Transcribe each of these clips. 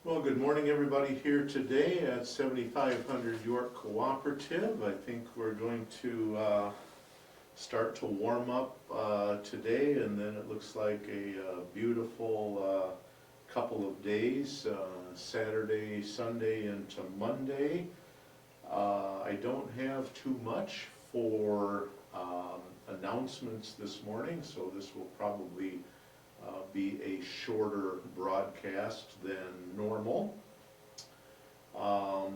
Well, good morning, everybody here today at 7500 York Cooperative. I think we're going to start to warm up today, and then it looks like a beautiful couple of days, Saturday, Sunday into Monday. I don't have too much for announcements this morning, so this will probably be a shorter broadcast than normal. I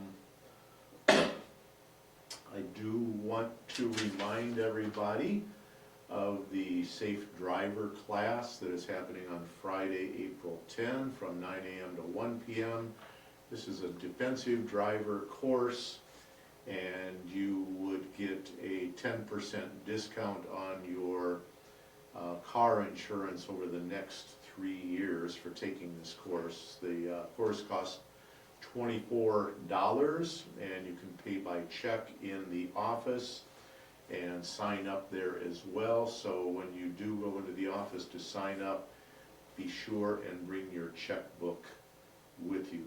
do want to remind everybody of the Safe Driver class that is happening on Friday, April 10 from 9 a.m. to 1 p.m. This is a defensive driver course, and you would get a 10% discount on your car insurance over the next 3 years for taking this course. The course costs $24, and you can pay by check in the office and sign up there as well. So when you do go into the office to sign up, be sure and bring your checkbook with you.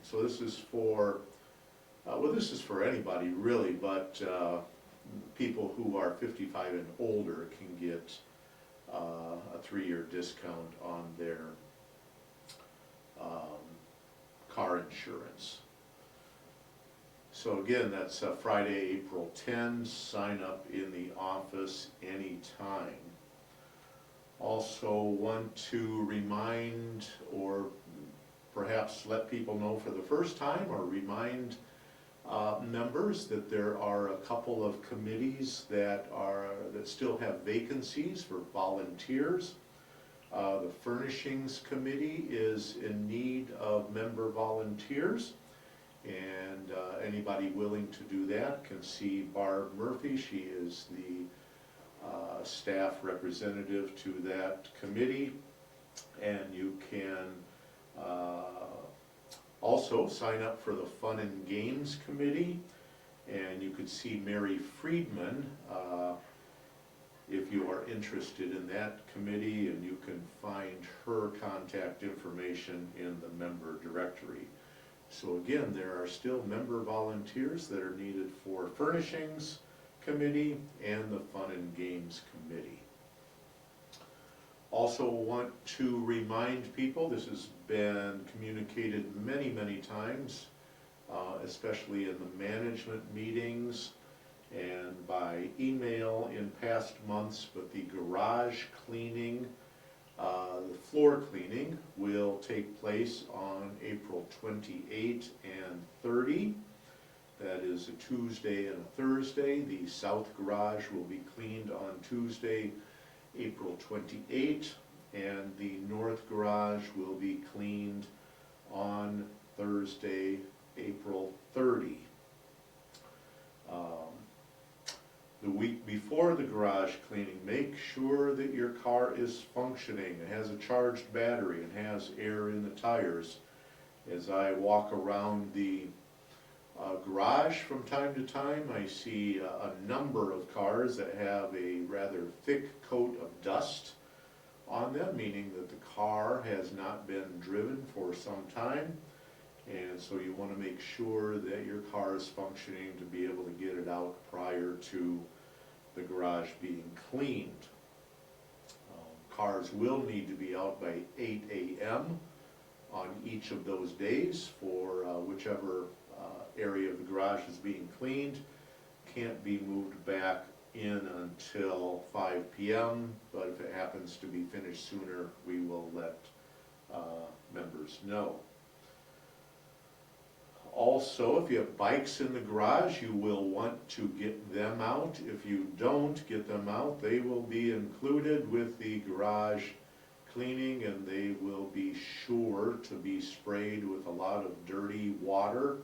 So this is for well, this is for anybody really, but people who are 55 and older can get a 3-year discount on their car insurance. So again, that's Friday, April 10. Sign up in the office anytime. Also want to remind, or perhaps let people know for the first time, or remind members that there are a couple of committees that still have vacancies for volunteers. The Furnishings Committee is in need of member volunteers, and anybody willing to do that can see Barb Murphy. She is the staff representative to that committee, and you can also sign up for the Fun and Games Committee, and you could see Mary Friedman if you are interested in that committee, and you can find her contact information in the member directory. So again, there are still member volunteers that are needed for Furnishings Committee and the Fun and Games Committee. Also want to remind people, this has been communicated many, many times, especially in the management meetings and by email in past months, but the garage cleaning, the floor cleaning will take place on April 28 and 30. That is a Tuesday and a Thursday. The south garage will be cleaned on Tuesday, April 28, and the north garage will be cleaned on Thursday, April 30. The week before the garage cleaning, make sure that your car is functioning, it has a charged battery, and has air in the tires. As I walk around the garage from time to time, I see a number of cars that have a rather thick coat of dust on them, meaning that the car has not been driven for some time, and so you want to make sure that your car is functioning to be able to get it out prior to the garage being cleaned. Cars will need to be out by 8 a.m. on each of those days for whichever area of the garage is being cleaned. Can't be moved back in until 5 p.m., but if it happens to be finished sooner, we will let members know. Also, if you have bikes in the garage, you will want to get them out. If you don't get them out, they will be included with the garage cleaning, and they will be sure to be sprayed with a lot of dirty water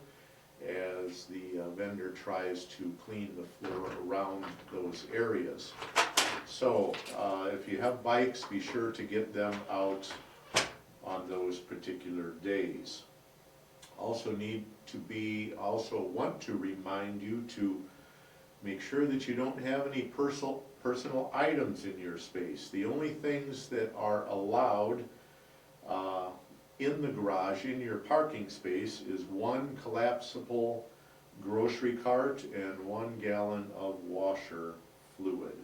as the vendor tries to clean the floor around those areas. So if you have bikes, be sure to get them out on those particular days. Also want to remind you to make sure that you don't have any personal items in your space. The only things that are allowed in the garage, in your parking space, is one collapsible grocery cart and 1 gallon of washer fluid.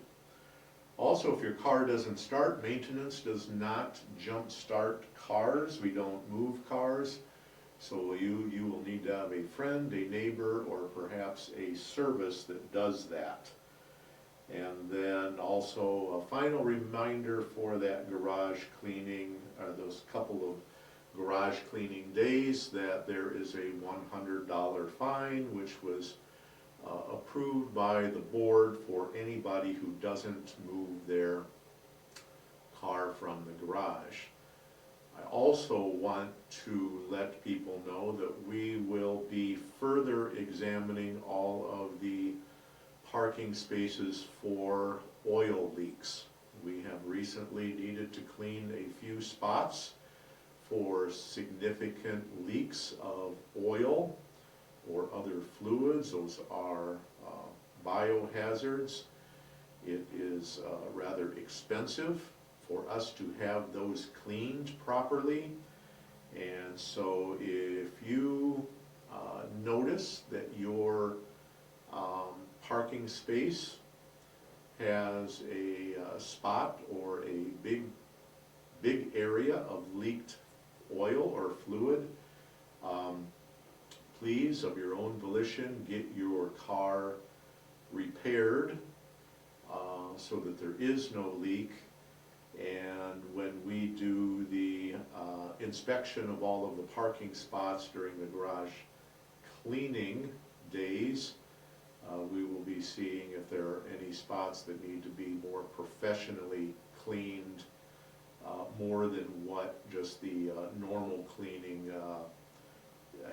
Also, if your car doesn't start, maintenance does not jump start cars. We don't move cars. So you will need to have a friend, a neighbor, or perhaps a service that does that. And then also a final reminder for that garage cleaning, those couple of garage cleaning days, that there is a $100 fine, which was approved by the board for anybody who doesn't move their car from the garage. I also want to let people know that we will be further examining all of the parking spaces for oil leaks. We have recently needed to clean a few spots for significant leaks of oil or other fluids. Those are biohazards. It is rather expensive for us to have those cleaned properly. And so if you notice that your parking space has a spot or a big area of leaked oil or fluid, please, of your own volition, get your car repaired so that there is no leak. And when we do the inspection of all of the parking spots during the garage cleaning days, we will be seeing if there are any spots that need to be more professionally cleaned, more than what just the normal cleaning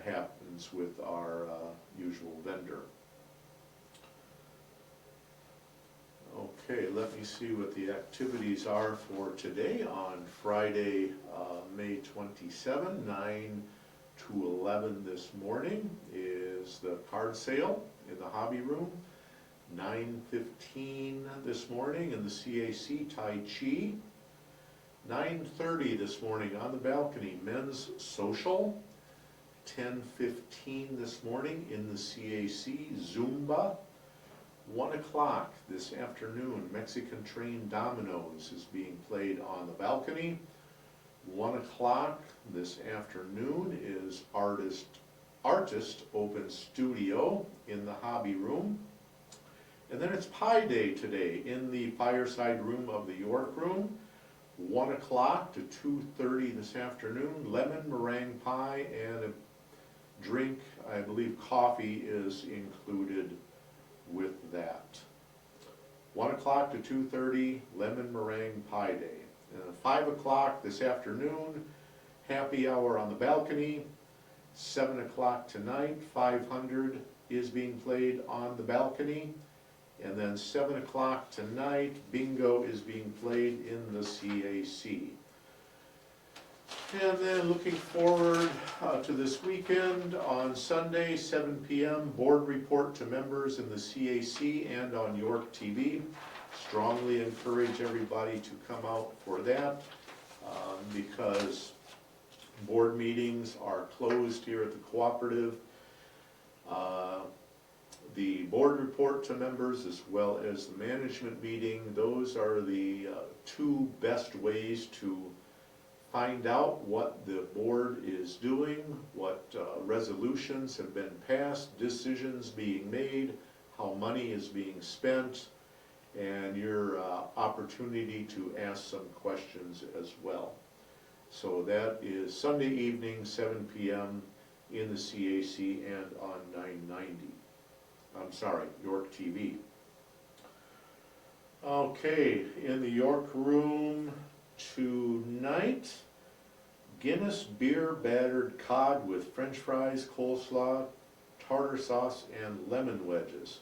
happens with our usual vendor. Okay, let me see what the activities are for today on Friday, May 27, 9 to 11 this morning is the card sale in the hobby room. 9:15 this morning in the CAC Tai Chi. 9:30 this morning on the balcony, men's social. 10:15 this morning in the CAC, Zumba. 1 o'clock this afternoon, Mexican Train Dominoes is being played on the balcony. 1 o'clock this afternoon is Artist Open Studio in the hobby room. And then it's Pie Day today in the fireside room of the York Room. 1 o'clock to 2:30 this afternoon, lemon meringue pie and a drink, I believe coffee is included with that. 1 o'clock to 2:30, lemon meringue pie day. And at 5 o'clock this afternoon, happy hour on the balcony. 7 o'clock tonight, 500 is being played on the balcony. And then 7 o'clock tonight, bingo is being played in the CAC. And then looking forward to this weekend, on Sunday, 7 p.m., board report to members in the CAC and on York TV. Strongly encourage everybody to come out for that because board meetings are closed here at the cooperative. The board report to members as well as the management meeting, those are the two best ways to find out what the board is doing, what resolutions have been passed, decisions being made, how money is being spent, and your opportunity to ask some questions as well. So that is Sunday evening, 7 p.m. in the CAC and on 990. I'm sorry, York TV. Okay, in the York Room tonight, Guinness beer battered cod with French fries, coleslaw, tartar sauce, and lemon wedges.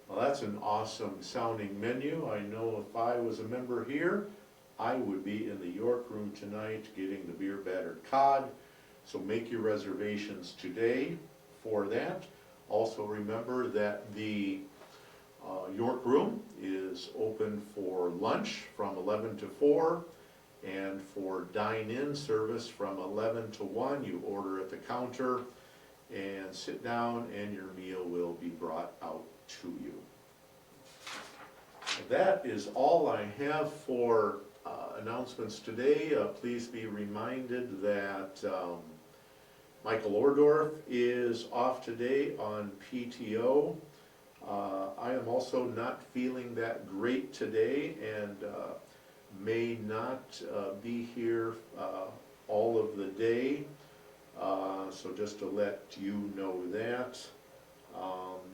Well, that's an awesome sounding menu. I know if I was a member here, I would be in the York Room tonight getting the beer battered cod. So make your reservations today for that. Also remember that the York Room is open for lunch from 11 to 4, And for dine-in service from 11 to 1, you order at the counter and sit down and your meal will be brought out to you. That is all I have for announcements today. Please be reminded that Michael Ordorf is off today on PTO. I am also not feeling that great today and may not be here all of the day. So just to let you know that.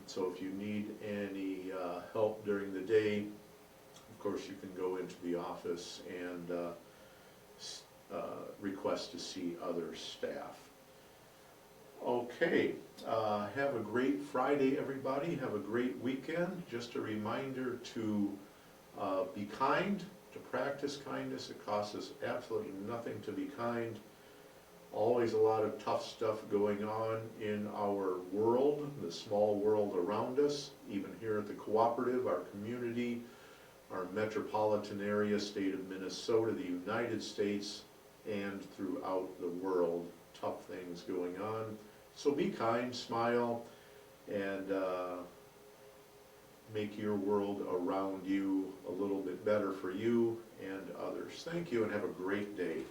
So if you need any help during the day, of course you can go into the office and request to see other staff. Okay, have a great Friday, everybody. Have a great weekend. Just a reminder to be kind, to practice kindness. It costs us absolutely nothing to be kind. Always a lot of tough stuff going on in our world, the small world around us, even here at the cooperative, our community, our metropolitan area, state of Minnesota, the United States, and throughout the world. Tough things going on. So be kind, smile, and make your world around you a little bit better for you and others. Thank you and have a great day.